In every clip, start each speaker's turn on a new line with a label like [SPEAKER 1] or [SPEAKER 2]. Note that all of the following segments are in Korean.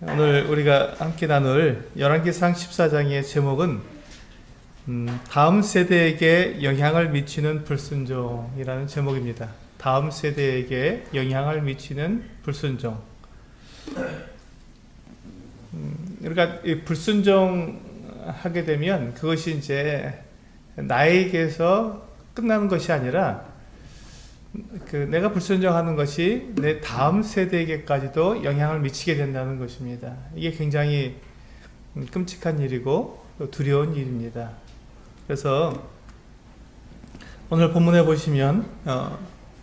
[SPEAKER 1] 오늘 우리가 함께 나눌 열왕기상 14장의 제목은 다음 세대에게 영향을 미치는 불순종이라는 제목입니다. 다음 세대에게 영향을 미치는 불순종. 우리가 불순종하게 되면 그것이 이제 나에게서 끝나는 것이 아니라 내가 불순종하는 것이 내 다음 세대에게까지도 영향을 미치게 된다는 것입니다. 이게 굉장히 끔찍한 일이고 두려운 일입니다. 그래서 오늘 본문에 보시면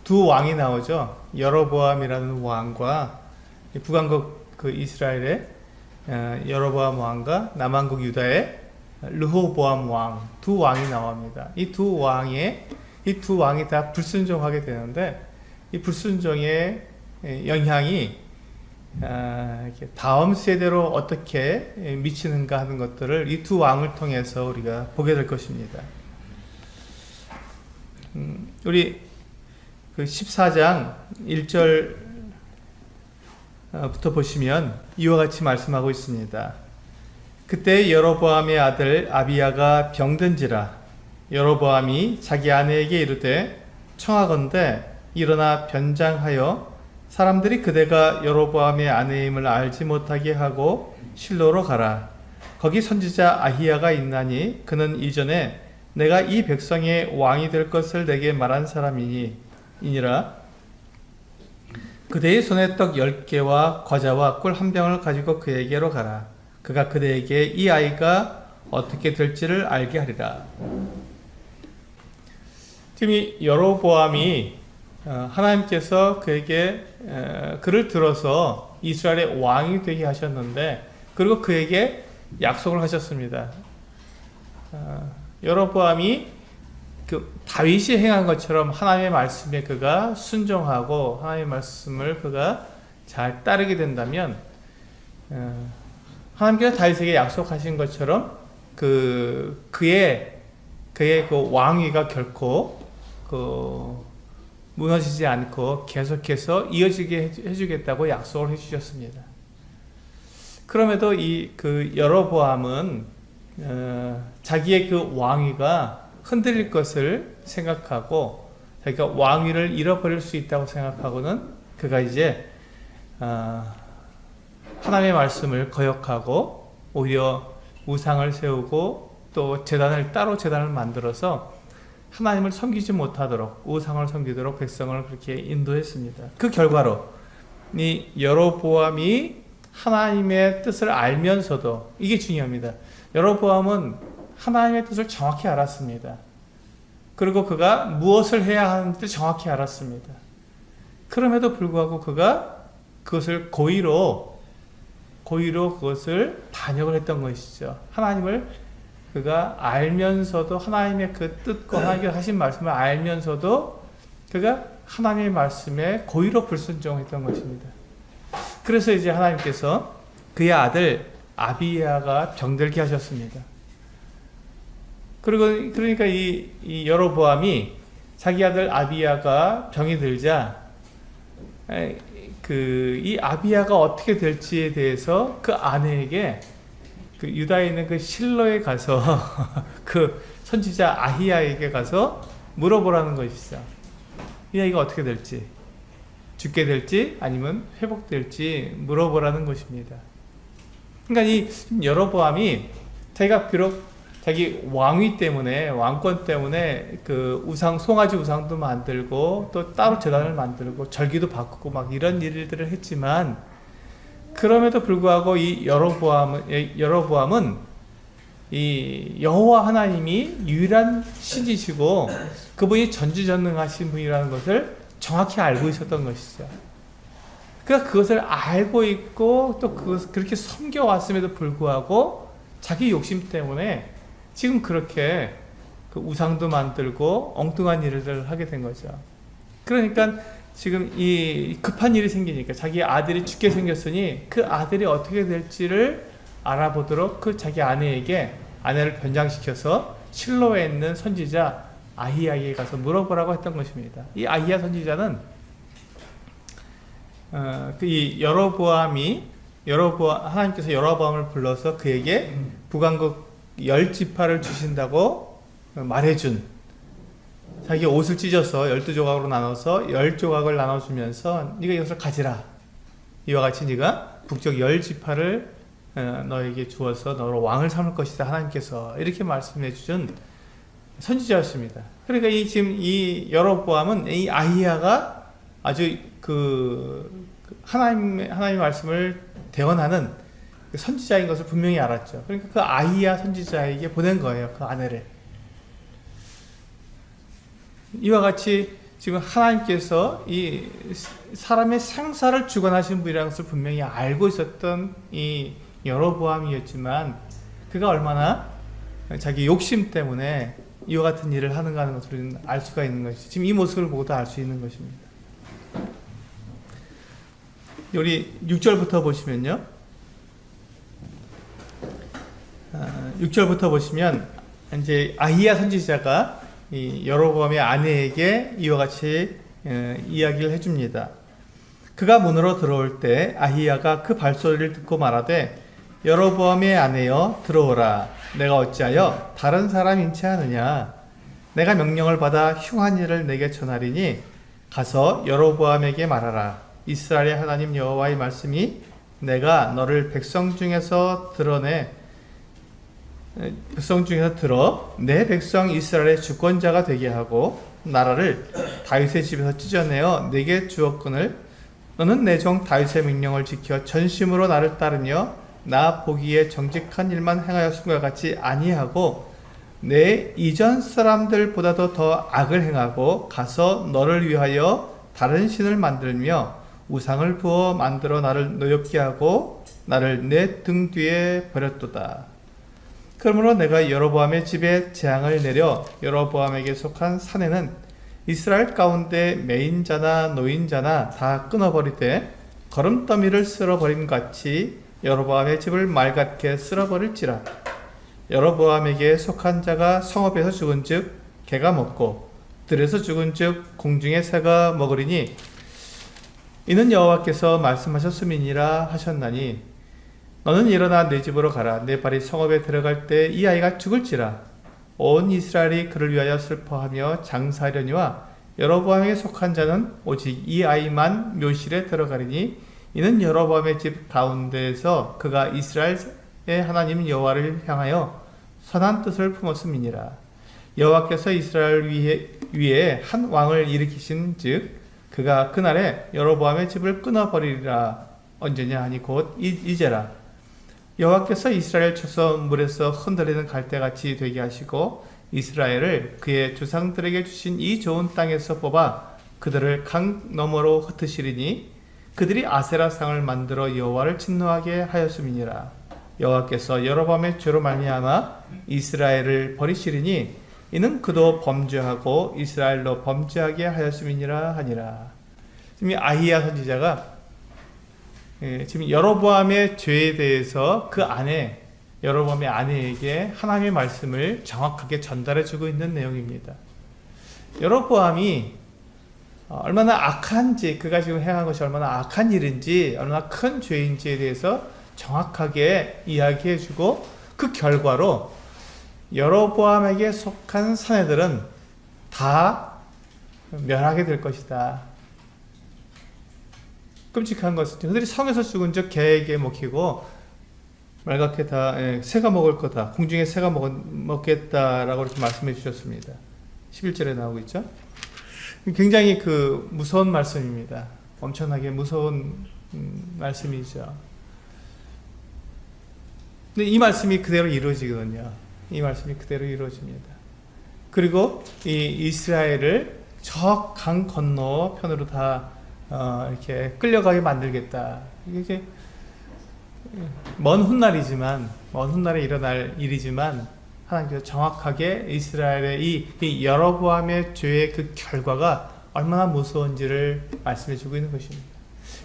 [SPEAKER 1] 두 왕이 나오죠. 여로보암이라는 왕과 북왕국 이스라엘의 여로보암 왕과 남왕국 유다의 르호보암 왕, 두 왕이 나옵니다. 이 두 왕이 다 불순종하게 되는데 이 불순종의 영향이 다음 세대로 어떻게 미치는가 하는 것들을 이 두 왕을 통해서 우리가 보게 될 것입니다. 우리 14장 1절부터 보시면 이와 같이 말씀하고 있습니다. 그때 여로보암의 아들 아비야가 병든지라 여로보암이 자기 아내에게 이르되 청하건대 일어나 변장하여 사람들이 그대가 여로보암의 아내임을 알지 못하게 하고 실로로 가라. 거기 선지자 아히야가 있나니 그는 이전에 내가 이 백성의 왕이 될 것을 내게 말한 사람이니라. 그대의 손에 떡 10개와 과자와 꿀 한 병을 가지고 그에게로 가라. 그가 그대에게 이 아이가 어떻게 될지를 알게 하리라. 지금 이 여로보암이 하나님께서 그에게 그를 들어서 이스라엘의 왕이 되게 하셨는데 그리고 그에게 약속을 하셨습니다. 여로보암이 다윗이 행한 것처럼 하나님의 말씀에 그가 순종하고 하나님의 말씀을 그가 잘 따르게 된다면 하나님께서 다윗에게 약속하신 것처럼 그의 왕위가 결코 무너지지 않고 계속해서 이어지게 해주겠다고 약속을 해주셨습니다. 그럼에도 여로보암은 자기의 왕위가 흔들릴 것을 생각하고 자기가 왕위를 잃어버릴 수 있다고 생각하고는 그가 이제 하나님의 말씀을 거역하고 오히려 우상을 세우고 또 따로 제단을 만들어서 하나님을 섬기지 못하도록 우상을 섬기도록 백성을 그렇게 인도했습니다. 그 결과로 이 여로보암이 하나님의 뜻을 알면서도 이게 중요합니다. 여로보암은 하나님의 뜻을 정확히 알았습니다. 그리고 그가 무엇을 해야 하는지 정확히 알았습니다. 그럼에도 불구하고 그가 그것을 고의로 그것을 반역을 했던 것이죠. 하나님을 그가 알면서도 하나님의 그 뜻과 하나님께서 하신 말씀을 알면서도 그가 하나님의 말씀에 고의로 불순종했던 것입니다. 그래서 이제 하나님께서 그의 아들 아비야가 병들게 하셨습니다. 그러니까 이 여로보암이 자기 아들 아비야가 병이 들자 이 아비야가 어떻게 될지에 대해서 그 아내에게 유다에 있는 실로에 가서 선지자 아히야에게 가서 물어보라는 것이죠. 이 아이가 어떻게 될지, 죽게 될지 아니면 회복될지 물어보라는 것입니다. 그러니까 이 여로보암이 자기가 비록 자기 왕위 때문에 왕권 때문에 송아지 우상도 만들고 또 따로 제단을 만들고 절기도 바꾸고 막 이런 일들을 했지만 그럼에도 불구하고 이 여로보암은 이 여호와 하나님이 유일한 신이시고 그분이 전지전능하신 분이라는 것을 정확히 알고 있었던 것이죠. 그러니까 그것을 알고 있고 또 그렇게 섬겨왔음에도 불구하고 자기 욕심 때문에 지금 그렇게 우상도 만들고 엉뚱한 일을 하게 된 거죠. 그러니까 지금 이 급한 일이 생기니까 자기 아들이 죽게 생겼으니 그 아들이 어떻게 될지를 알아보도록 자기 아내를 변장시켜서 실로에 있는 선지자 아히야에게 가서 물어보라고 했던 것입니다. 이 아히야 선지자는 이 여로보암이 하나님께서 여로보암을 불러서 그에게 북왕국 10지파를 주신다고 말해준, 자기 옷을 찢어서 12조각으로 나눠서 10조각을 나눠주면서 네가 이것을 가지라, 이와 같이 네가 북쪽 10지파를 너에게 주어서 너로 왕을 삼을 것이다, 하나님께서 이렇게 말씀해 주신 선지자였습니다. 그러니까 지금 이 여로보암은 이 아히야가 아주 하나님의 말씀을 대언하는 선지자인 것을 분명히 알았죠. 그러니까 그 아히야 선지자에게 보낸 거예요, 그 아내를. 이와 같이 지금 하나님께서 이 사람의 생사를 주관하신 분이라는 것을 분명히 알고 있었던 이 여로보암이었지만, 그가 얼마나 자기 욕심 때문에 이와 같은 일을 하는가 하는 것을 우리는 알 수가 있는 것이죠. 지금 이 모습을 보고도 알 수 있는 것입니다. 우리 6절부터 보시면요. 6절부터 보시면 이제 아히야 선지자가 이 여로보암의 아내에게 이와 같이 이야기를 해줍니다. 그가 문으로 들어올 때 아히야가 그 발소리를 듣고 말하되 여로보암의 아내여 들어오라. 내가 어찌하여 다른 사람인치 아느냐. 내가 명령을 받아 흉한 일을 내게 전하리니 가서 여로보암에게 말하라. 이스라엘의 하나님 여호와의 말씀이 내가 너를 백성 중에서 들어 내 백성 이스라엘의 주권자가 되게 하고 나라를 다윗의 집에서 찢어내어 내게 주었거늘 너는 내 종 다윗의 명령을 지켜 전심으로 나를 따르며 나 보기에 정직한 일만 행하였음과 같이 아니하고 내 이전 사람들보다도 더 악을 행하고 가서 너를 위하여 다른 신을 만들며 우상을 부어 만들어 나를 노엽게 하고 나를 내 등 뒤에 버렸도다. 그러므로 내가 여로보암의 집에 재앙을 내려 여로보암에게 속한 산에는 이스라엘 가운데 매인자나 노인자나 다 끊어버리되 거름더미를 쓸어버림 같이 여로보암의 집을 말같게 쓸어버릴지라. 여로보암에게 속한 자가 성읍에서 죽은즉 개가 먹고 들에서 죽은즉 공중의 새가 먹으리니 이는 여호와께서 말씀하셨음이니라 하셨나니 너는 일어나 내 집으로 가라. 내 발이 성읍에 들어갈 때 이 아이가 죽을지라. 온 이스라엘이 그를 위하여 슬퍼하며 장사하려니와 여로보암에게 속한 자는 오직 이 아이만 묘실에 들어가리니 이는 여로보암의 집 가운데에서 그가 이스라엘의 하나님 여호와를 향하여 선한 뜻을 품었음이니라. 여호와께서 이스라엘 위에 한 왕을 일으키신 즉 그가 그날에 여로보암의 집을 끊어버리리라. 언제냐 하니 곧 이제라. 여호와께서 이스라엘 쳐서 물에서 흔들리는 갈대같이 되게 하시고 이스라엘을 그의 조상들에게 주신 이 좋은 땅에서 뽑아 그들을 강 너머로 흩으시리니 그들이 아세라 상을 만들어 여호와를 진노하게 하였음이니라. 여호와께서 여로보암의 죄로 말미암아 이스라엘을 버리시리니 이는 그도 범죄하고 이스라엘로 범죄하게 하였음이니라 하니라. 지금 아히야 선지자가 지금 여로보암의 죄에 대해서 그 아내, 여로보암의 아내에게 하나님의 말씀을 정확하게 전달해 주고 있는 내용입니다. 여로보암이 얼마나 악한지, 그가 지금 행한 것이 얼마나 악한 일인지, 얼마나 큰 죄인지에 대해서 정확하게 이야기해 주고 그 결과로 여로보암에게 속한 사내들은 다 멸하게 될 것이다. 끔찍한 것은 그들이 성에서 죽은 즉 개에게 먹히고 말갛게 다 새가 먹을 거다. 공중에 새가 먹겠다라고 이렇게 말씀해 주셨습니다. 11절에 나오고 있죠. 굉장히 무서운 말씀입니다. 엄청나게 무서운 말씀이죠. 근데 이 말씀이 그대로 이루어지거든요. 이 말씀이 그대로 이루어집니다. 그리고 이 이스라엘을 저 강 건너편으로 다 이렇게 끌려가게 만들겠다. 이게 먼 훗날에 일어날 일이지만 하나님께서 정확하게 이스라엘의 이 여로보암의 죄의 그 결과가 얼마나 무서운지를 말씀해주고 있는 것입니다.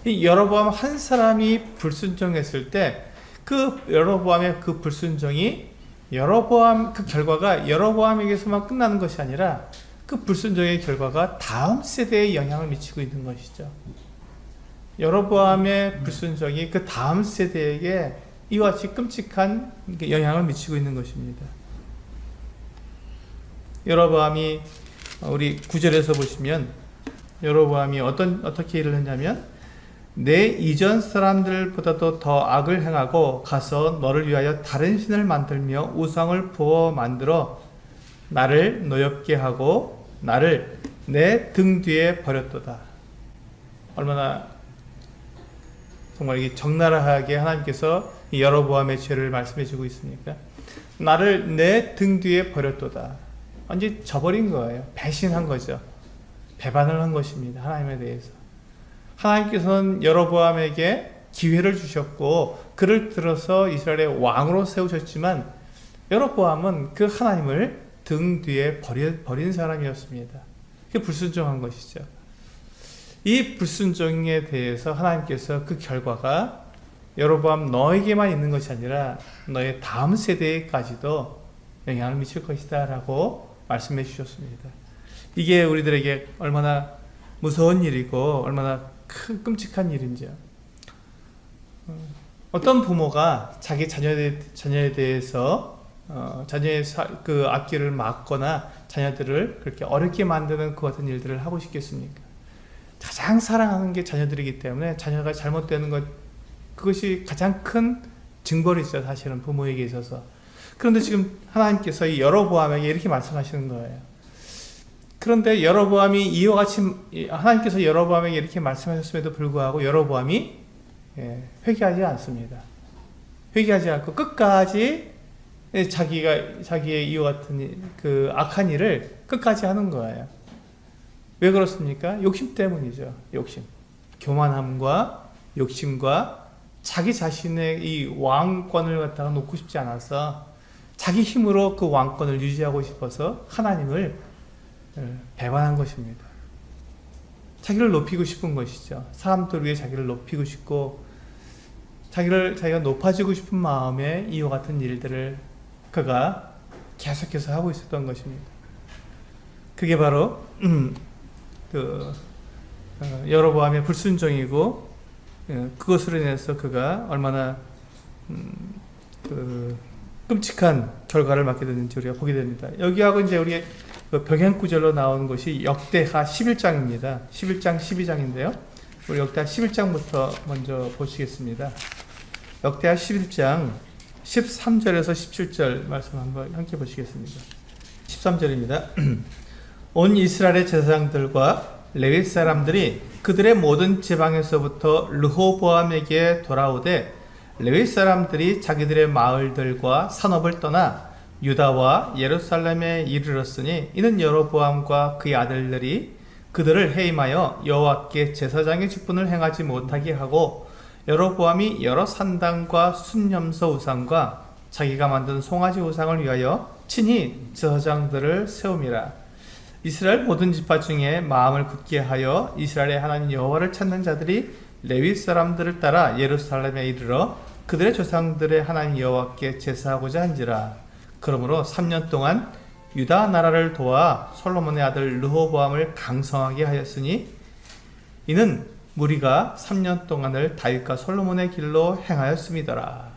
[SPEAKER 1] 이 여로보암 한 사람이 불순종했을 때 그 여로보암의 그 불순종이 그 결과가 여로보암에게서만 끝나는 것이 아니라 그 불순종의 결과가 다음 세대에 영향을 미치고 있는 것이죠. 여로보암의 불순종이 그 다음 세대에게 이와 같이 끔찍한 영향을 미치고 있는 것입니다. 여로보암이 우리 9절에서 보시면 여로보암이 어떻게 일을 했냐면 내 이전 사람들보다도 더 악을 행하고 가서 너를 위하여 다른 신을 만들며 우상을 부어 만들어 나를 노엽게 하고 나를 내 등 뒤에 버렸도다. 얼마나 정말 이게 적나라하게 하나님께서 이 여로보암의 죄를 말씀해 주고 있으니까 나를 내 등 뒤에 버렸도다. 완전히 저버린 거예요. 배신한 거죠. 배반을 한 것입니다. 하나님에 대해서. 하나님께서는 여로보암에게 기회를 주셨고 그를 들어서 이스라엘의 왕으로 세우셨지만 여로보암은 그 하나님을 등 뒤에 버린 사람이었습니다. 그게 불순종한 것이죠. 이 불순종에 대해서 하나님께서 그 결과가 여로보암 너에게만 있는 것이 아니라 너의 다음 세대까지도 영향을 미칠 것이다 라고 말씀해 주셨습니다. 이게 우리들에게 얼마나 무서운 일이고 얼마나 끔찍한 일인지요. 어떤 부모가 자기 자녀에 대해서 자녀의 그 앞길을 막거나 자녀들을 그렇게 어렵게 만드는 그 같은 일들을 하고 싶겠습니까? 가장 사랑하는 게 자녀들이기 때문에 자녀가 잘못되는 것, 그것이 가장 큰 징벌이죠. 사실은 부모에게 있어서. 그런데 지금 하나님께서 이 여로보암에게 이렇게 말씀하시는 거예요. 그런데 여로보암이 이와 같이 하나님께서 여로보암에게 이렇게 말씀하셨음에도 불구하고 여로보암이 회개하지 않습니다. 회개하지 않고 끝까지 자기의 이와 같은 그 악한 일을 끝까지 하는 거예요. 왜 그렇습니까? 욕심 때문이죠. 욕심. 교만함과 욕심과 자기 자신의 이 왕권을 갖다가 놓고 싶지 않아서 자기 힘으로 그 왕권을 유지하고 싶어서 하나님을 배반한 것입니다. 자기를 높이고 싶은 것이죠. 사람들 위해 자기를 높이고 싶고 자기가 높아지고 싶은 마음에 이와 같은 일들을 그가 계속해서 하고 있었던 것입니다. 그게 바로 여로보암의 불순종이고 그것으로 인해서 그가 얼마나 끔찍한 결과를 맞게 됐는지 우리가 보게 됩니다. 여기하고 이제 우리 병행 구절로 나오는 것이 역대하 11장입니다. 11장 12장인데요. 우리 역대하 11장부터 먼저 보시겠습니다. 역대하 11장 13절에서 17절 말씀 한번 함께 보시겠습니다. 13절입니다. 온 이스라엘의 제사장들과 레위 사람들이 그들의 모든 지방에서부터 르호보암에게 돌아오되 레위 사람들이 자기들의 마을들과 산업을 떠나 유다와 예루살렘에 이르렀으니 이는 여로보암과 그의 아들들이 그들을 해임하여 여호와께 제사장의 직분을 행하지 못하게 하고 여로보암이 여러 산당과 순념소 우상과 자기가 만든 송아지 우상을 위하여 친히 제사장들을 세움이라. 이스라엘 모든 지파 중에 마음을 굳게 하여 이스라엘의 하나님 여호와를 찾는 자들이 레위 사람들을 따라 예루살렘에 이르러 그들의 조상들의 하나님 여호와께 제사하고자 한지라. 그러므로 3년 동안 유다 나라를 도와 솔로몬의 아들 르호보암을 강성하게 하였으니 이는 무리가 3년 동안을 다윗과 솔로몬의 길로 행하였음이더라.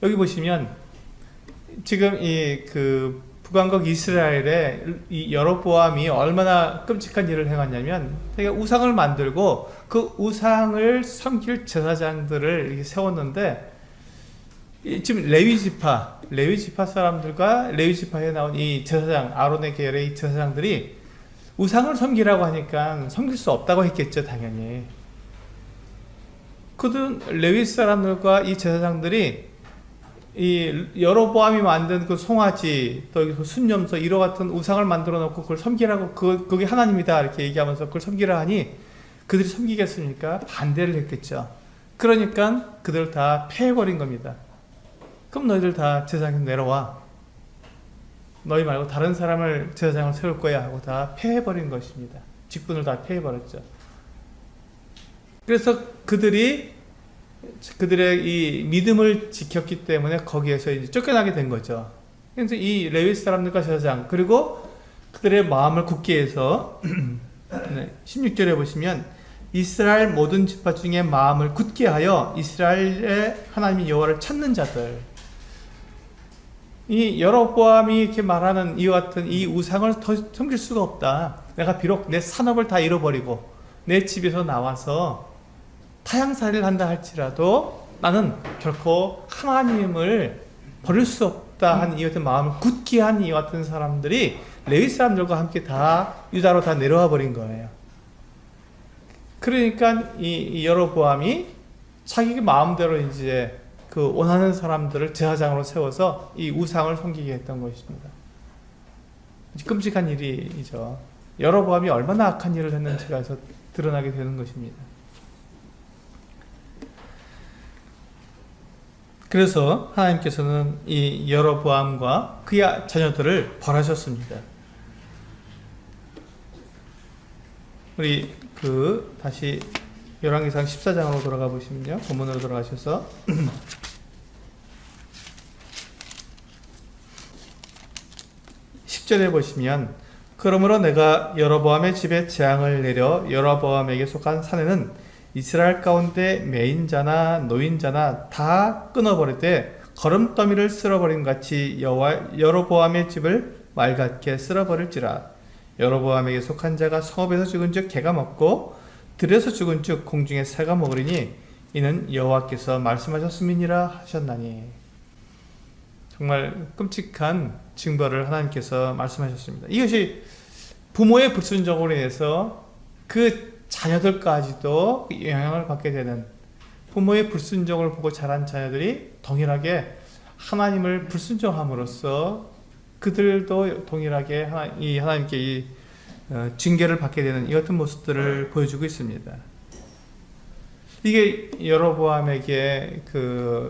[SPEAKER 1] 여기 보시면 지금 북왕국 이스라엘의 이 여로보암이 얼마나 끔찍한 일을 행했냐면 자기가 우상을 만들고 그 우상을 섬길 제사장들을 이렇게 세웠는데 지금 레위 지파 사람들과 레위 지파에 나온 이 제사장 아론의 계열의 이 제사장들이 우상을 섬기라고 하니까 섬길 수 없다고 했겠죠. 당연히 그든 레위 사람들과 이 제사장들이 이 여로보암이 만든 그 송아지 또 순념소 이와 같은 우상을 만들어 놓고 그걸 섬기라고 그게 하나님이다 이렇게 얘기하면서 그걸 섬기라 하니 그들이 섬기겠습니까? 반대를 했겠죠. 그러니까 그들을 다 패해버린 겁니다. 그럼 너희들 다 제사장 내려와. 너희 말고 다른 사람을 제사장을 세울 거야 하고 다 패해버린 것입니다. 직분을 다 패해버렸죠. 그래서 그들의 이 믿음을 지켰기 때문에 거기에서 이제 쫓겨나게 된 거죠. 그래서 이 레위 사람들과 제사장 그리고 그들의 마음을 굳게 해서 16절에 보시면 이스라엘 모든 지파 중에 마음을 굳게 하여 이스라엘의 하나님 여호와를 찾는 자들. 이 여로보암이 이렇게 말하는 이와 같은 이 우상을 더 섬길 수가 없다. 내가 비록 내 산업을 다 잃어버리고 내 집에서 나와서 타향살이를 한다 할지라도 나는 결코 하나님을 버릴 수 없다 한 이 같은 마음을 굳게 한 이 같은 사람들이 레위 사람들과 함께 다 유다로 다 내려와 버린 거예요. 그러니까 이 여로보암이 자기 마음대로 이제 그 원하는 사람들을 제사장으로 세워서 이 우상을 섬기게 했던 것입니다. 끔찍한 일이죠. 여로보암이 얼마나 악한 일을 했는지가 드러나게 되는 것입니다. 그래서 하나님께서는 이 여로보암과 그의 자녀들을 벌하셨습니다. 우리 다시 열왕기상 14장으로 돌아가 보시면요. 본문으로 돌아가셔서 10절에 보시면 그러므로 내가 여로보암의 집에 재앙을 내려 여로보암에게 속한 산에는 이스라엘 가운데 매인자나 노인자나 다 끊어버리되 거름더미를 쓸어버린 같이 여로보암의 집을 맑게 쓸어버릴지라. 여로보암에게 속한 자가 성읍에서 죽은 즉 개가 먹고 들에서 죽은 즉 공중에 새가 먹으리니 이는 여호와께서 말씀하셨음이니라 하셨나니. 정말 끔찍한 징벌을 하나님께서 말씀하셨습니다. 이것이 부모의 불순종으로 인해서 그 자녀들까지도 영향을 받게 되는, 부모의 불순종을 보고 자란 자녀들이 동일하게 하나님을 불순종함으로써 그들도 동일하게 하나님께 이 징계를 받게 되는 이 같은 모습들을 보여주고 있습니다. 이게 여로보암에게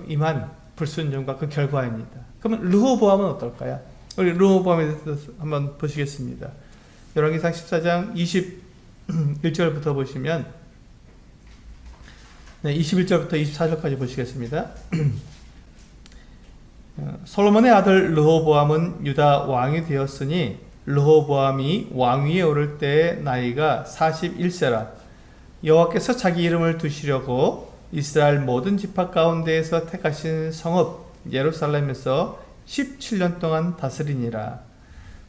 [SPEAKER 1] 임한 불순종과 그 결과입니다. 그러면 르호보암은 어떨까요? 우리 르호보암에 대해서 한번 보시겠습니다. 열왕기상 14장 21절부터 보시면 21절부터 24절까지 보시겠습니다. 솔로몬의 아들 르호보암은 유다 왕이 되었으니 르호보암이 왕위에 오를 때의 나이가 41세라. 여호와께서 자기 이름을 두시려고 이스라엘 모든 지파 가운데에서 택하신 성읍 예루살렘에서 17년 동안 다스리니라.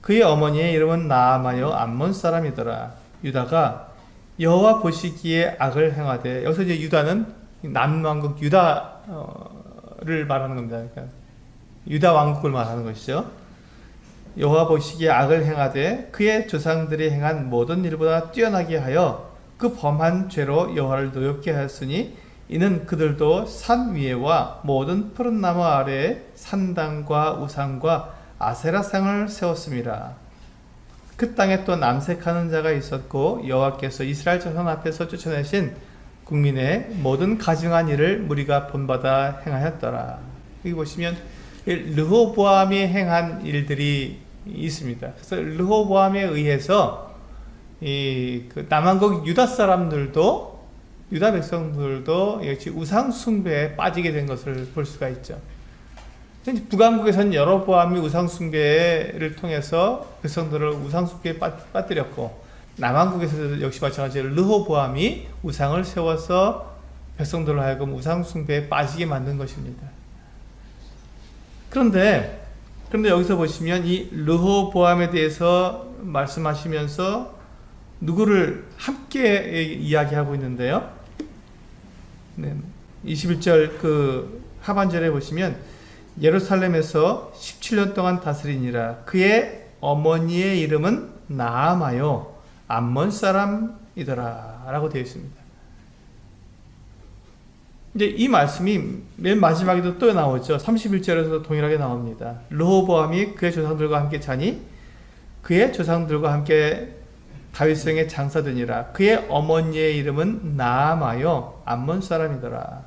[SPEAKER 1] 그의 어머니의 이름은 나아마여 암몬 사람이더라. 유다가 여호와 보시기에 악을 행하되, 여기서 이제 유다는 남왕국 유다를 말하는 겁니다. 그러니까 유다 왕국을 말하는 것이죠. 여호와 보시기에 악을 행하되 그의 조상들이 행한 모든 일보다 뛰어나게 하여 그 범한 죄로 여호와를 노엽게 하였으니 이는 그들도 산 위에와 모든 푸른 나무 아래에 산당과 우상과 아세라상을 세웠음이라. 그 땅에 또 남색하는 자가 있었고 여호와께서 이스라엘 자손 앞에서 쫓아내신 국민의 모든 가증한 일을 무리가 본받아 행하였더라. 여기 보시면 르호보암이 행한 일들이 있습니다. 그래서 르호보암에 의해서 그 남왕국 유다 사람들도, 유다 백성들도 역시 우상 숭배에 빠지게 된 것을 볼 수가 있죠. 북왕국에서는 여로보암이 우상 숭배를 통해서 백성들을 우상 숭배에 빠뜨렸고, 남왕국에서도 역시 마찬가지로 르호보암이 우상을 세워서 백성들을 하여금 우상 숭배에 빠지게 만든 것입니다. 그런데 여기서 보시면 이 르호보암에 대해서 말씀하시면서 누구를 함께 이야기하고 있는데요. 21절 그 하반절에 보시면 예루살렘에서 17년 동안 다스리니라. 그의 어머니의 이름은 나아마요 암몬 사람이더라 라고 되어 있습니다. 이제 이 말씀이 맨 마지막에도 또 나오죠. 31절에서도 동일하게 나옵니다. 르호보암이 그의 조상들과 함께 자니 그의 조상들과 함께 다윗성에 장사되니라. 그의 어머니의 이름은 나아마요 암몬 사람이더라.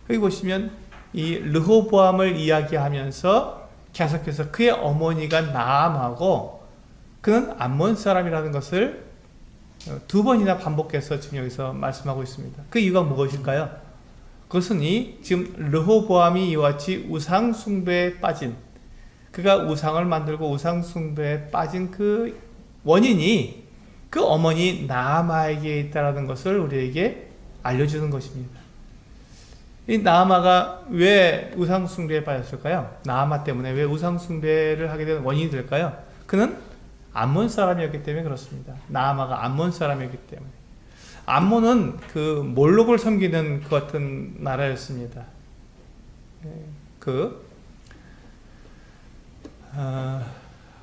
[SPEAKER 1] 여기 보시면 이 르호보암을 이야기하면서 계속해서 그의 어머니가 나암하고 그는 암몬 사람이라는 것을 두 번이나 반복해서 지금 여기서 말씀하고 있습니다. 그 이유가 무엇일까요? 그것은 지금 르호보암이 이와 같이 우상 숭배에 빠진, 그가 우상을 만들고 우상 숭배에 빠진 그 원인이 그 어머니 나아마에게 있다라는 것을 우리에게 알려주는 것입니다. 이 나아마가 왜 우상숭배에 빠졌을까요? 나아마 때문에 왜 우상숭배를 하게 된 원인이 될까요? 그는 암몬 사람이었기 때문에 그렇습니다. 나아마가 암몬 사람이었기 때문에. 암몬은 그 몰록을 섬기는 그 같은 나라였습니다.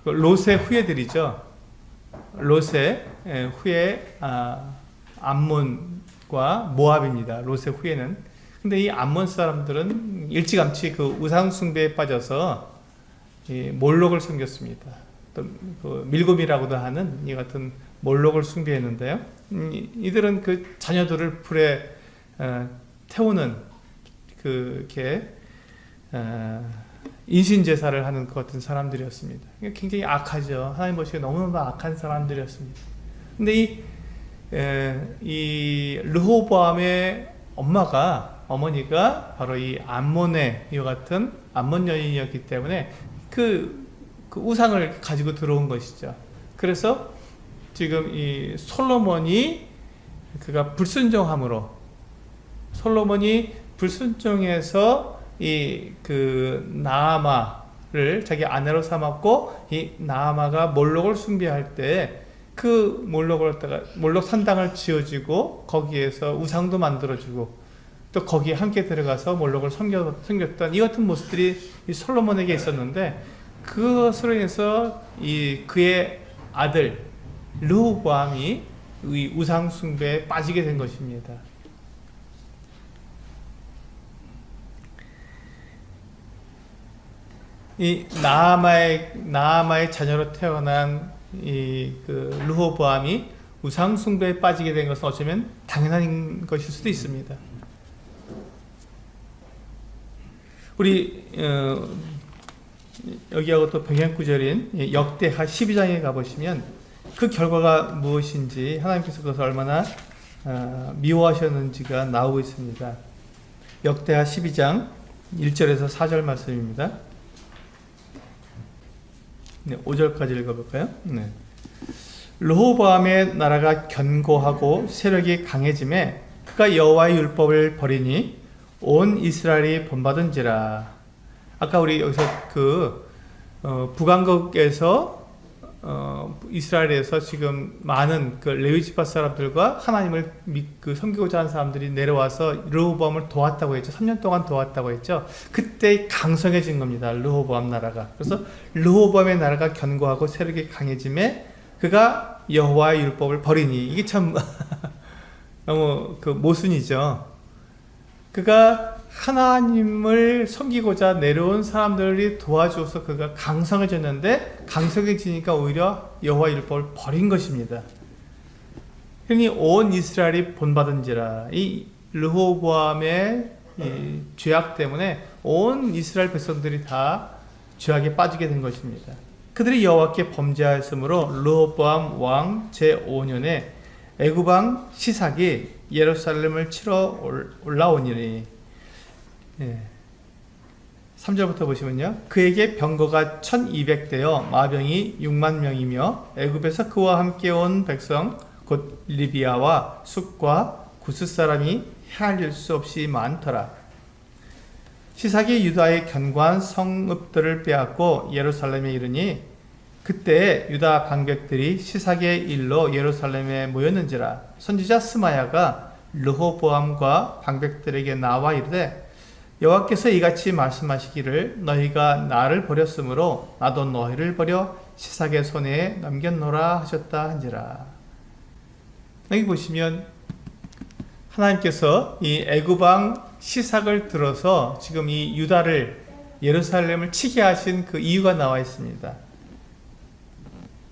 [SPEAKER 1] 롯의 후예들이죠. 롯의 후예 암몬과 모압입니다. 롯의 후예는. 근데 이 암몬 사람들은 일찌감치 그 우상숭배에 빠져서 이 몰록을 섬겼습니다. 또 그 밀곰이라고도 하는 이 같은 몰록을 숭배했는데요. 이들은 그 자녀들을 불에 태우는 그렇게 인신 제사를 하는 것 같은 사람들이었습니다. 굉장히 악하죠. 하나님 보시기에 너무너무 악한 사람들이었습니다. 근데 이 르호보암의 어머니가 바로 이 암몬의 이와 같은 암몬 여인이었기 때문에 그 우상을 가지고 들어온 것이죠. 그래서 지금 이 솔로몬이 그가 솔로몬이 불순종해서 이 그 나아마를 자기 아내로 삼았고, 이 나아마가 몰록을 숭배할 때 그 몰록 산당을 지어주고 거기에서 우상도 만들어주고 또 거기에 함께 들어가서 몰록을 섬겼던 이 같은 모습들이 이 솔로몬에게 있었는데, 그것으로 인해서 그의 아들 르호보암이 이 우상 숭배에 빠지게 된 것입니다. 이 나아마의 자녀로 태어난 그 르호보암이 우상 숭배에 빠지게 된 것은 어쩌면 당연한 것일 수도 있습니다. 우리 여기하고 또 병행 구절인 역대하 12장에 가보시면 그 결과가 무엇인지, 하나님께서 그것을 얼마나 미워하셨는지가 나오고 있습니다. 역대하 12장 1절에서 4절 말씀입니다. 네, 5절까지 읽어볼까요? 네. 르호보암의 나라가 견고하고 세력이 강해짐에 그가 여호와의 율법을 버리니 온 이스라엘이 본받은지라. 아까 우리 여기서 북왕국에서 이스라엘에서 지금 많은 그 레위 지파 사람들과 하나님을 섬기고자 하는 사람들이 내려와서 르호보암을 도왔다고 했죠. 3년 동안 도왔다고 했죠. 그때 강성해진 겁니다. 르호보암 나라가. 그래서 르호보암의 나라가 견고하고 세력이 강해짐에 그가 여호와의 율법을 버리니, 이게 참 너무 모순이죠. 그가 하나님을 섬기고자 내려온 사람들이 도와줘서 그가 강성해졌는데, 강성해지니까 오히려 여호와 율법을 버린 것입니다. 흔히 온 이스라엘이 본받은지라. 이 르호보암의 이 죄악 때문에 온 이스라엘 백성들이 다 죄악에 빠지게 된 것입니다. 그들이 여호와께 범죄하였으므로 르호보암 왕 제5년에 애굽 왕 시삭이 예루살렘을 치러 올라오니니. 3절부터 보시면요, 그에게 병거가 1200대여 마병이 6만 명이며 애굽에서 그와 함께 온 백성 곧 리비아와 숫과 구스 사람이 헤아릴 수 없이 많더라. 시삭이 유다의 견고한 성읍들을 빼앗고 예루살렘에 이르니 그때 유다 방백들이 시삭의 일로 예루살렘에 모였는지라. 선지자 스마야가 르호보암과 방백들에게 나와 이르되, 여호와께서 이같이 말씀하시기를 너희가 나를 버렸으므로 나도 너희를 버려 시삭의 손에 넘겼노라 하셨다 한지라. 여기 보시면 하나님께서 이 애굽 왕 시삭을 들어서 지금 이 유다를, 예루살렘을 치게 하신 그 이유가 나와 있습니다.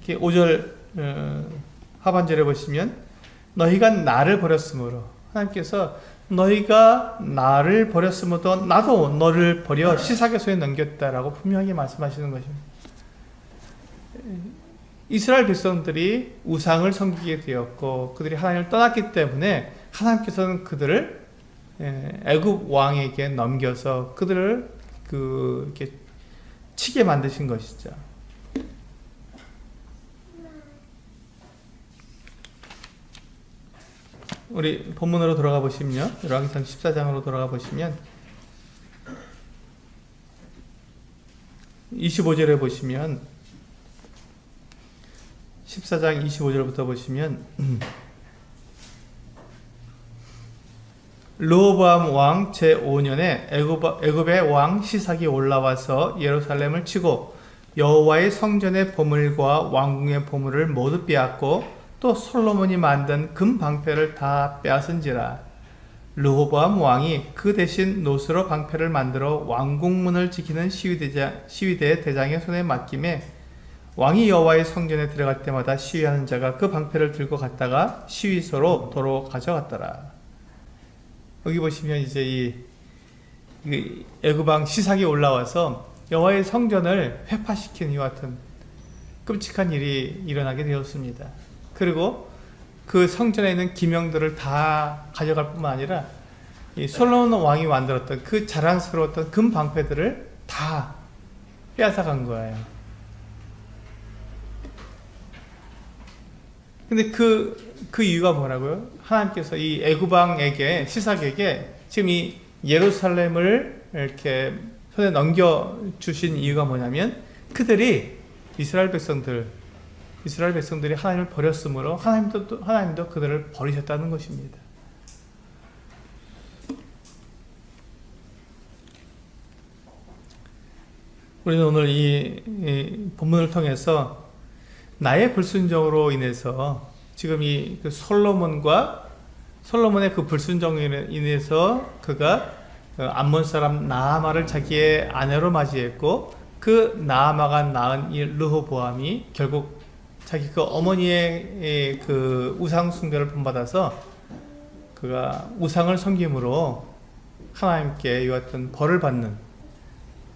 [SPEAKER 1] 5절 하반절에 보시면 너희가 나를 버렸으므로, 하나님께서 너희가 나를 버렸으므로 나도 너를 버려 시삭의 손에 넘겼다라고 분명히 말씀하시는 것입니다. 이스라엘 백성들이 우상을 섬기게 되었고 그들이 하나님을 떠났기 때문에 하나님께서는 그들을 애굽 왕에게 넘겨서 그들을 이렇게 치게 만드신 것이죠. 우리 본문으로 돌아가 보시면요. 열왕기상 14장으로 돌아가 보시면 25절에 보시면 14장 25절부터 보시면 르호보암 왕 제5년에 애굽의 왕 시삭이 올라와서 예루살렘을 치고 여호와의 성전의 보물과 왕궁의 보물을 모두 빼앗고 또 솔로몬이 만든 금 방패를 다 빼앗은지라. 르호보암 왕이 그 대신 노스로 방패를 만들어 왕궁문을 지키는 시위대 대장의 손에 맡김에 왕이 여호와의 성전에 들어갈 때마다 시위하는 자가 그 방패를 들고 갔다가 시위소로 도로 가져갔더라. 여기 보시면 이제 이 애굽 왕 시삭이 올라와서 여호와의 성전을 회파시킨 이와 같은 끔찍한 일이 일어나게 되었습니다. 그리고 그 성전에 있는 기명들을 다 가져갈 뿐만 아니라 이 솔로몬 왕이 만들었던 그 자랑스러웠던 금 방패들을 다 빼앗아간 거예요. 근데 그 이유가 뭐라고요? 하나님께서 이 애굽 왕에게, 시삭에게 지금 이 예루살렘을 이렇게 손에 넘겨주신 이유가 뭐냐면 그들이 이스라엘 백성들이 하나님을 버렸으므로 하나님도 그들을 버리셨다는 것입니다. 우리는 오늘 이 본문을 통해서 나의 불순종으로 인해서 지금 그 솔로몬의 그 불순종으로 인해서 그가 암몬 사람 나아마를 자기의 아내로 맞이했고 그 나아마가 낳은 이 르호보암이 결국 자기 그 어머니의 그 우상 숭배를 본받아서 그가 우상을 섬김으로 하나님께 이와 같은 벌을 받는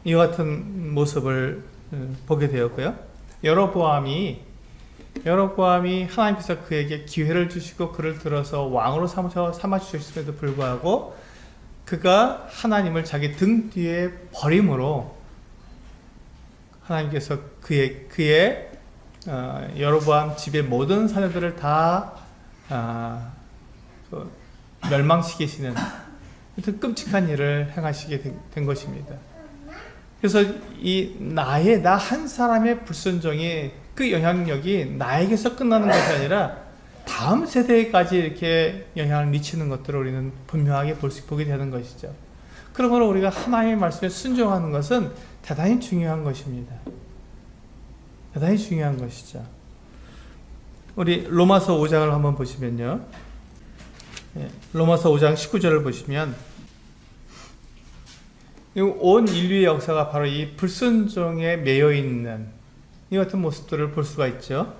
[SPEAKER 1] 이와 같은 모습을 보게 되었고요. 여로보암이 하나님께서 그에게 기회를 주시고 그를 들어서 왕으로 삼아주셨음에도 불구하고 그가 하나님을 자기 등 뒤에 버림으로 하나님께서 그의 여로보암 집의 모든 사내들을 다 멸망시키시는 하여튼 끔찍한 일을 행하시게 된 것입니다. 그래서 나 한 사람의 불순종이 그 영향력이 나에게서 끝나는 것이 아니라 다음 세대까지 이렇게 영향을 미치는 것들을 우리는 분명하게 보게 되는 것이죠. 그러므로 우리가 하나님의 말씀에 순종하는 것은 대단히 중요한 것입니다. 대단히 중요한 것이죠. 우리 로마서 5장을 한번 보시면요. 로마서 5장 19절을 보시면 온 인류의 역사가 바로 이 불순종에 매여 있는 이 같은 모습들을 볼 수가 있죠.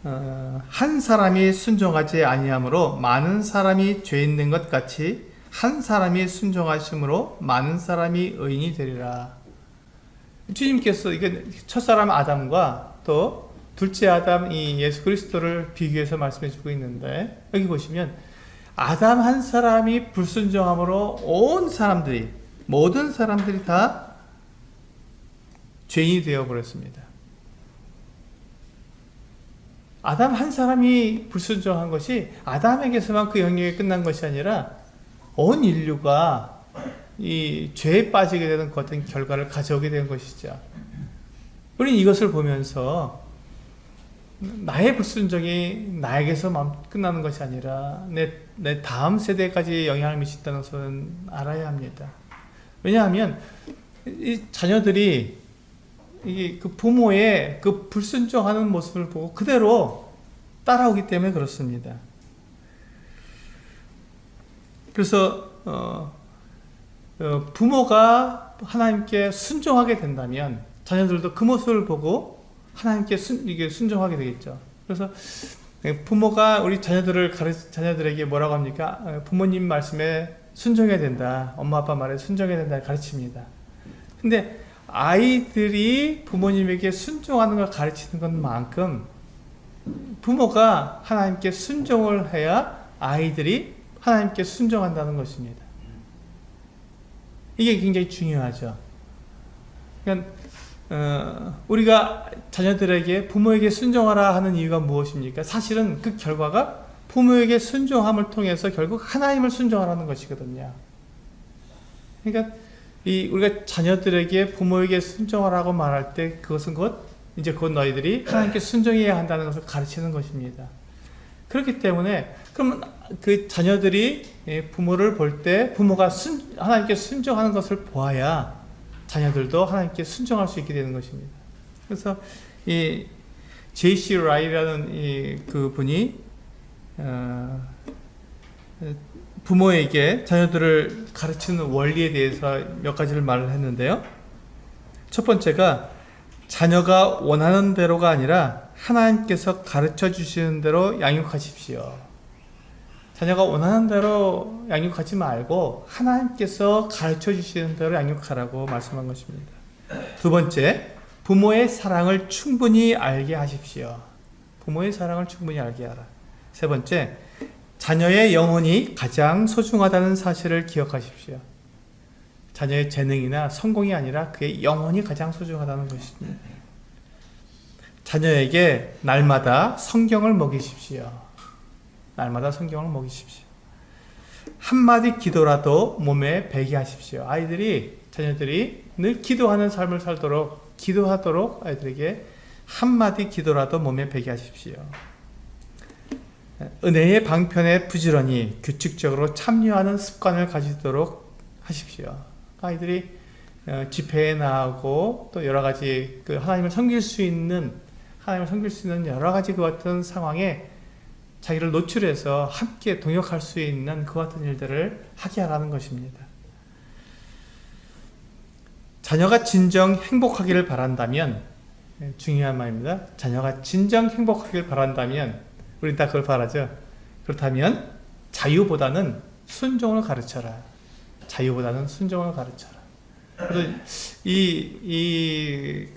[SPEAKER 1] 한 사람이 순종하지 아니함으로 많은 사람이 죄 있는 것 같이 한 사람이 순종하심으로 많은 사람이 의인이 되리라. 주님께서 이게 첫사람 아담과 또 둘째 아담 이 예수 그리스도를 비교해서 말씀해 주고 있는데 여기 보시면 아담 한 사람이 불순종함으로 모든 사람들이 다 죄인이 되어 버렸습니다. 아담 한 사람이 불순종한 것이 아담에게서만 그 영역이 끝난 것이 아니라 온 인류가 이 죄에 빠지게 되는 그 어떤 결과를 가져오게 된 것이죠. 우리는 이것을 보면서 나의 불순종이 나에게서 끝나는 것이 아니라 내 다음 세대까지 영향을 미친다는 것은 알아야 합니다. 왜냐하면 이 자녀들이 그 부모의 그 불순종하는 모습을 보고 그대로 따라오기 때문에 그렇습니다. 그래서 부모가 하나님께 순종하게 된다면 자녀들도 그 모습을 보고 하나님께 순종하게 되겠죠. 그래서 부모가 우리 자녀들에게 뭐라고 합니까? 부모님 말씀에 순종해야 된다. 엄마 아빠 말에 순종해야 된다 가르칩니다. 근데 아이들이 부모님에게 순종하는 걸 가르치는 것만큼 부모가 하나님께 순종을 해야 아이들이 하나님께 순종한다는 것입니다. 이게 굉장히 중요하죠. 그러니까 우리가 자녀들에게 부모에게 순종하라 하는 이유가 무엇입니까? 사실은 그 결과가 부모에게 순종함을 통해서 결국 하나님을 순종하라는 것이거든요. 그러니까 우리가 자녀들에게 부모에게 순종하라고 말할 때 그것은 곧 너희들이 하나님께 순종해야 한다는 것을 가르치는 것입니다. 그렇기 때문에 그러면 그 자녀들이 부모를 볼 때 부모가 하나님께 순종하는 것을 보아야 자녀들도 하나님께 순종할 수 있게 되는 것입니다. 그래서 이 J.C. 라이라는 그 분이 부모에게 자녀들을 가르치는 원리에 대해서 몇 가지를 말을 했는데요. 첫 번째가 자녀가 원하는 대로가 아니라 하나님께서 가르쳐 주시는 대로 양육하십시오. 자녀가 원하는 대로 양육하지 말고 하나님께서 가르쳐 주시는 대로 양육하라고 말씀한 것입니다. 두 번째, 부모의 사랑을 충분히 알게 하십시오. 부모의 사랑을 충분히 알게 하라. 세 번째, 자녀의 영혼이 가장 소중하다는 사실을 기억하십시오. 자녀의 재능이나 성공이 아니라 그의 영혼이 가장 소중하다는 것입니다. 자녀에게 날마다 성경을 먹이십시오. 날마다 성경을 먹이십시오. 한마디 기도라도 몸에 배게 하십시오. 자녀들이 늘 기도하는 삶을 살도록, 기도하도록 아이들에게 한마디 기도라도 몸에 배게 하십시오. 은혜의 방편에 부지런히 규칙적으로 참여하는 습관을 가지도록 하십시오. 아이들이 집회에 나가고 또 여러 가지 하나님을 섬길 수 있는 여러 가지 그 같은 상황에 자기를 노출해서 함께 동역할 수 있는 그 같은 일들을 하게 하라는 것입니다. 자녀가 진정 행복하기를 바란다면, 중요한 말입니다. 자녀가 진정 행복하기를 바란다면, 우린 다 그걸 바라죠. 그렇다면 자유보다는 순종을 가르쳐라. 자유보다는 순종을 가르쳐라. 그래서 이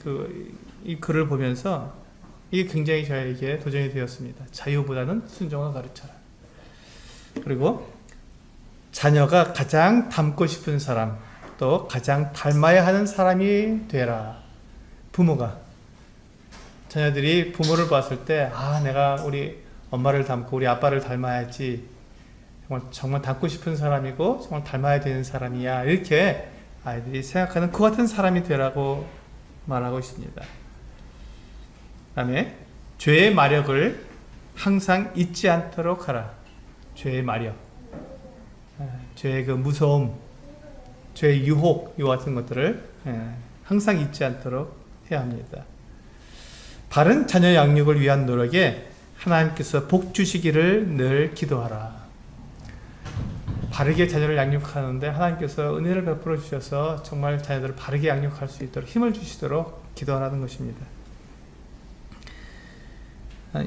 [SPEAKER 1] 글을 보면서 이게 굉장히 저에게 도전이 되었습니다. 자유보다는 순종을 가르쳐라. 그리고 자녀가 가장 닮고 싶은 사람, 또 가장 닮아야 하는 사람이 되라. 부모가, 자녀들이 부모를 봤을 때 내가 우리 엄마를 닮고 우리 아빠를 닮아야지, 정말 닮고 싶은 사람이고 정말 닮아야 되는 사람이야, 이렇게 아이들이 생각하는 그 같은 사람이 되라고 말하고 있습니다. 그 다음에 죄의 마력을 항상 잊지 않도록 하라. 죄의 마력, 죄의 그 무서움, 죄의 유혹, 이 같은 것들을 항상 잊지 않도록 해야 합니다. 바른 자녀 양육을 위한 노력에 하나님께서 복 주시기를 늘 기도하라. 바르게 자녀를 양육하는데 하나님께서 은혜를 베풀어 주셔서 정말 자녀들을 바르게 양육할 수 있도록 힘을 주시도록 기도하라는 것입니다.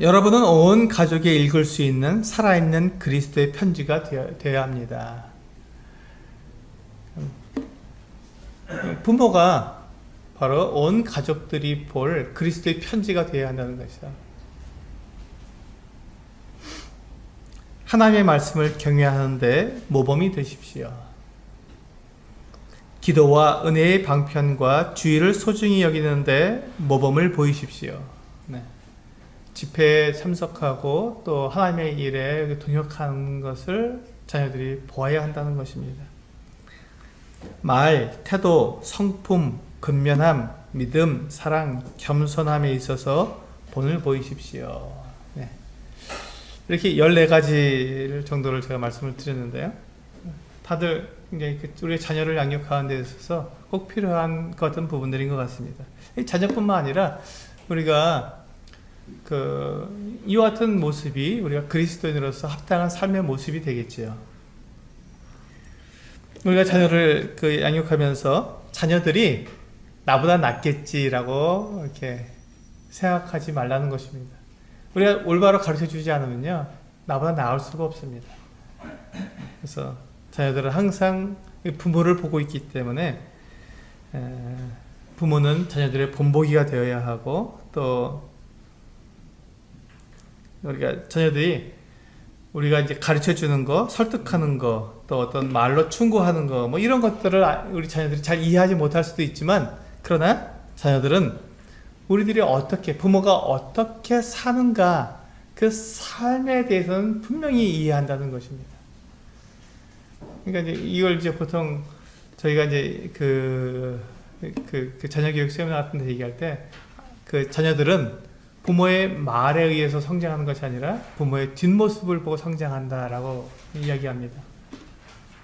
[SPEAKER 1] 여러분은 온 가족에 읽을 수 있는 살아있는 그리스도의 편지가 되어야 합니다. 부모가 바로 온 가족들이 볼 그리스도의 편지가 되어야 한다는 것이다. 하나님의 말씀을 경외하는데 모범이 되십시오. 기도와 은혜의 방편과 주의를 소중히 여기는데 모범을 보이십시오. 네. 집회에 참석하고 또 하나님의 일에 동역하는 것을 자녀들이 보아야 한다는 것입니다. 말, 태도, 성품, 근면함, 믿음, 사랑, 겸손함에 있어서 본을 보이십시오. 네. 이렇게 14가지 정도를 제가 말씀을 드렸는데요. 다들 굉장히 우리 자녀를 양육하는 데 있어서 꼭 필요한 것 같은 부분들인 것 같습니다. 자녀뿐만 아니라 우리가 이와 같은 모습이 우리가 그리스도인으로서 합당한 삶의 모습이 되겠지요. 우리가 자녀를 양육하면서 자녀들이 나보다 낫겠지라고 이렇게 생각하지 말라는 것입니다. 우리가 올바로 가르쳐 주지 않으면요, 나보다 나을 수가 없습니다. 그래서 자녀들은 항상 부모를 보고 있기 때문에 부모는 자녀들의 본보기가 되어야 하고, 또 우리가 이제 가르쳐 주는 거, 설득하는 거, 또 어떤 말로 충고하는 거, 이런 것들을 우리 자녀들이 잘 이해하지 못할 수도 있지만, 그러나 자녀들은 부모가 어떻게 사는가, 그 삶에 대해서는 분명히 이해한다는 것입니다. 그러니까 이제 이걸 이제 보통 저희가 이제 그 자녀 교육 세미나 같은 데 얘기할 때 그 자녀들은 부모의 말에 의해서 성장하는 것이 아니라 부모의 뒷모습을 보고 성장한다라고 이야기합니다.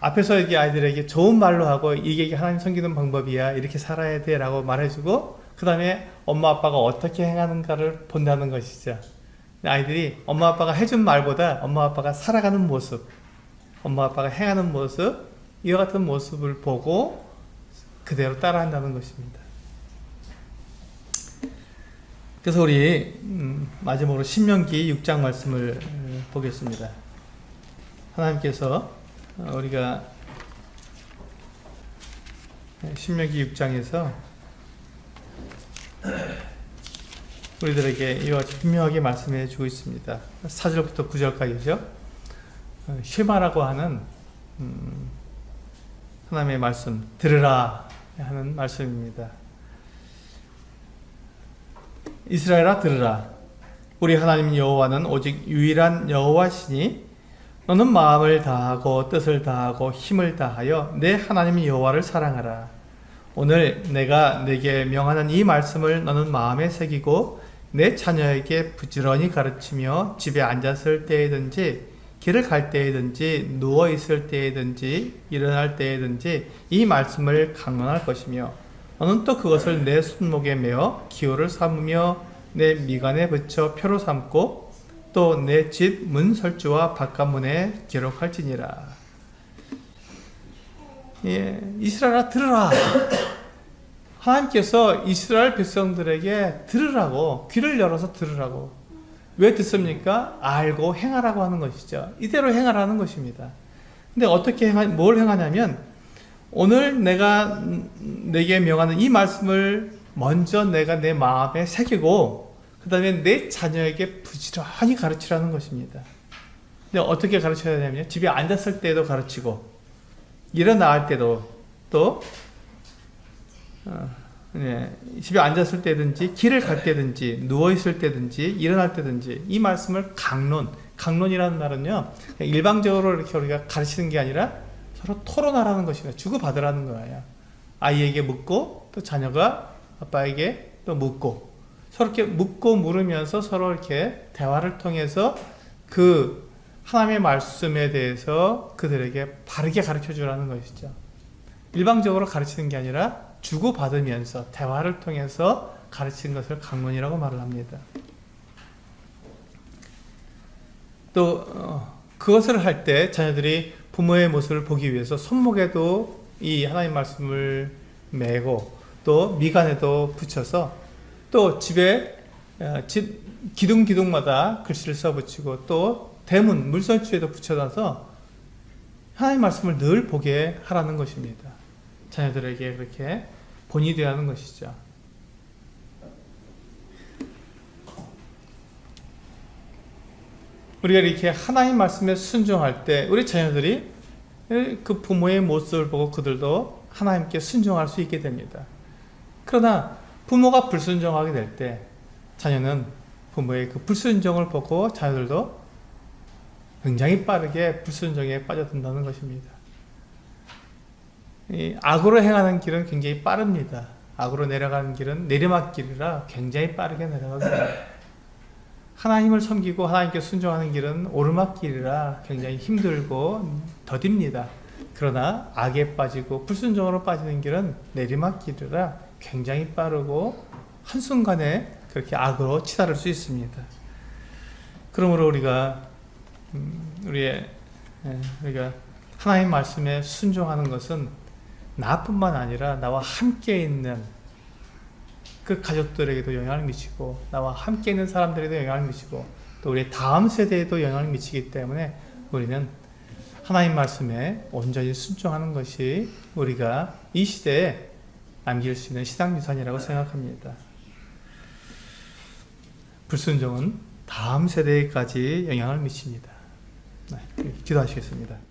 [SPEAKER 1] 앞에서 이게 아이들에게 좋은 말로 하고 이게 하나님 섬기는 방법이야, 이렇게 살아야 돼 라고 말해주고, 그 다음에 엄마 아빠가 어떻게 행하는가를 본다는 것이죠. 아이들이 엄마 아빠가 해준 말보다 엄마 아빠가 살아가는 모습, 엄마 아빠가 행하는 모습, 이와 같은 모습을 보고 그대로 따라한다는 것입니다. 그래서 우리 마지막으로 신명기 6장 말씀을 보겠습니다. 하나님께서 우리가 신명기 6장에서 우리들에게 이와 같이 분명하게 말씀해 주고 있습니다. 4절부터 9절까지죠. 쉐마라고 하는 하나님의 말씀, 들으라 하는 말씀입니다. 이스라엘아 들으라. 우리 하나님 여호와는 오직 유일한 여호와시니 너는 마음을 다하고 뜻을 다하고 힘을 다하여 내 하나님 여호와를 사랑하라. 오늘 내가 내게 명하는 이 말씀을 너는 마음에 새기고 내 자녀에게 부지런히 가르치며 집에 앉았을 때이든지 길을 갈 때이든지 누워 있을 때이든지 일어날 때이든지 이 말씀을 강론할 것이며 너는 또 그것을 내 손목에 메어 기호를 삼으며 내 미간에 붙여 표로 삼고 또 내 집 문설주와 바깥문에 기록할지니라. 예, 이스라엘아 들으라. 하나님께서 이스라엘 백성들에게 들으라고, 귀를 열어서 들으라고. 왜 듣습니까? 알고 행하라고 하는 것이죠. 이대로 행하라는 것입니다. 근데 어떻게 뭘 행하냐면 오늘 내가 내게 명하는 이 말씀을 먼저 내가 내 마음에 새기고 그 다음에 내 자녀에게 부지런히 가르치라는 것입니다. 근데 어떻게 가르쳐야 되냐면 집에 앉았을 때도 가르치고 일어날 때도 또 집에 앉았을 때든지 길을 갈 때든지 누워있을 때든지 일어날 때든지 이 말씀을 강론이라는 말은요 일방적으로 이렇게 우리가 가르치는 게 아니라 서로 토론하라는 것입니다. 주고받으라는 거예요. 아이에게 묻고 또 자녀가 아빠에게 또 묻고 서로 이렇게 묻고 물으면서 서로 이렇게 대화를 통해서 그 하나님의 말씀에 대해서 그들에게 바르게 가르쳐 주라는 것이죠. 일방적으로 가르치는 게 아니라 주고받으면서 대화를 통해서 가르치는 것을 강론이라고 말을 합니다. 또 그것을 할 때 자녀들이 부모의 모습을 보기 위해서 손목에도 이 하나님 말씀을 메고 또 미간에도 붙여서 또 집에 집 기둥마다 글씨를 써붙이고 또 대문 물설주에도 붙여놔서 하나님 말씀을 늘 보게 하라는 것입니다. 자녀들에게 그렇게 본이 되어야 하는 것이죠. 우리가 이렇게 하나님 말씀에 순종할 때 우리 자녀들이 그 부모의 모습을 보고 그들도 하나님께 순종할 수 있게 됩니다. 그러나 부모가 불순종하게 될 때 자녀는 부모의 그 불순종을 보고 자녀들도 굉장히 빠르게 불순종에 빠져든다는 것입니다. 이 악으로 행하는 길은 굉장히 빠릅니다. 악으로 내려가는 길은 내리막길이라 굉장히 빠르게 내려갑니다. 하나님을 섬기고 하나님께 순종하는 길은 오르막길이라 굉장히 힘들고 더딥니다. 그러나 악에 빠지고 불순종으로 빠지는 길은 내리막길이라 굉장히 빠르고 한순간에 그렇게 악으로 치달을 수 있습니다. 그러므로 우리가 하나님 말씀에 순종하는 것은 나뿐만 아니라 나와 함께 있는 그 가족들에게도 영향을 미치고 나와 함께 있는 사람들에게도 영향을 미치고 또 우리 다음 세대에도 영향을 미치기 때문에 우리는 하나님 말씀에 온전히 순종하는 것이 우리가 이 시대에 남길 수 있는 시상유산이라고 생각합니다. 불순종은 다음 세대까지 영향을 미칩니다. 네, 기도하시겠습니다.